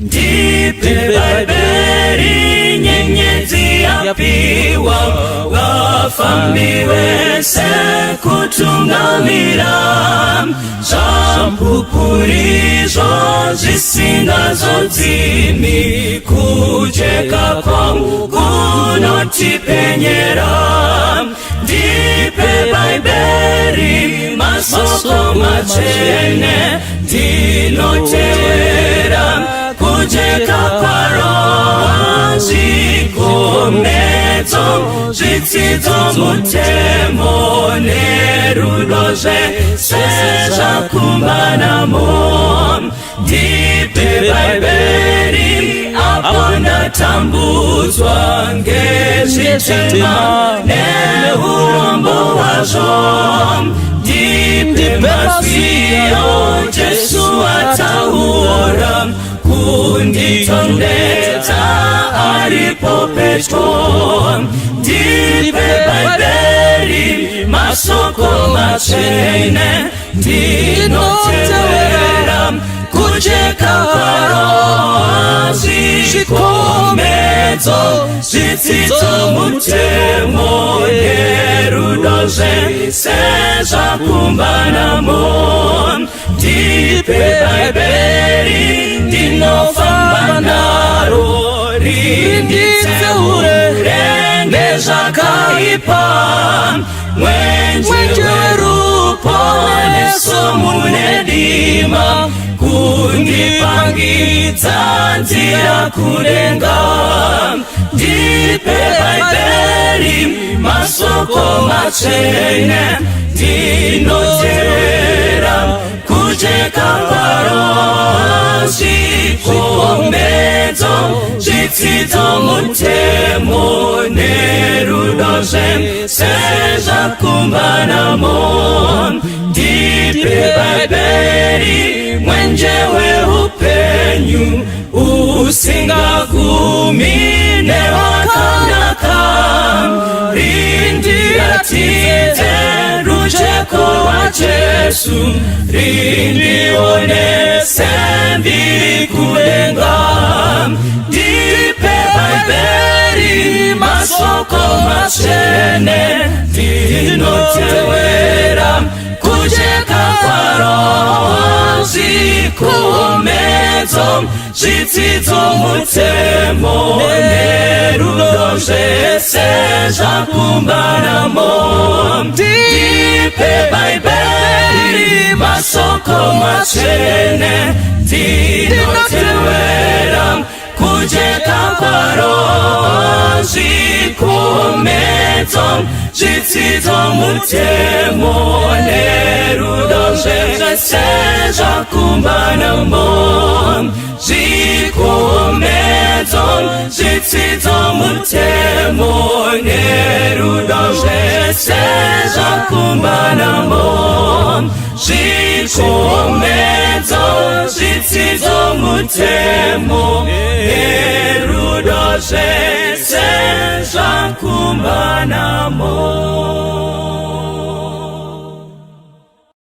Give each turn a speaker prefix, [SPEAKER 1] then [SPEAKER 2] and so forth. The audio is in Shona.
[SPEAKER 1] Ndipe Babeli nyenyezi yapiwa wafambiwe se kutungamira zampupurizo zisingazo zimi kujeka kwangu kunotipenyera. Ndipe Babeli masoko machene dinotewera kujeka kwaro zikomezo zitizo mutemo nerudoze seja kumbanamo. Ndipe Babeli apona tambuzwa ngezitema neurombo wazo. Ndipe mafio Jesu atahura kunditondeta alipo Petro. Ndipe Babeli masoko machene dinotewera kujeka kwaro zikomezo zitizo mutemo nerudoze seja kumbanamo. Ndipe Babeli dinofambanaro rinditseurengeza kaipa mwenjerupo nesomunedima kundipangidza nzira kurenga. Ndipe Babeli masoko machene dinotewera kujeka kwaro zikomezo zitizo mutemo nerudoze seja kumbanamo. Ndipe Babeli mwenjewe upenyu usingagumine wakanaka rindiatize rujeko wa Jesu rindionese ndikulenga. Ndipe Babeli masoko machene dinotewera kujeka kwaro zikomezo zitizo mutemo nerudoze seja kumbanamo. Ndipe Babeli masoko machene dinotewera kujeka kwaro zikomezo zitizo mutemo nerudoze seja kumbanamo. Zikomezo zitizo mutemo nerudoze seja kumbanamo. Zikomezo zitizo mutemo nerudoze seja kumbanamo.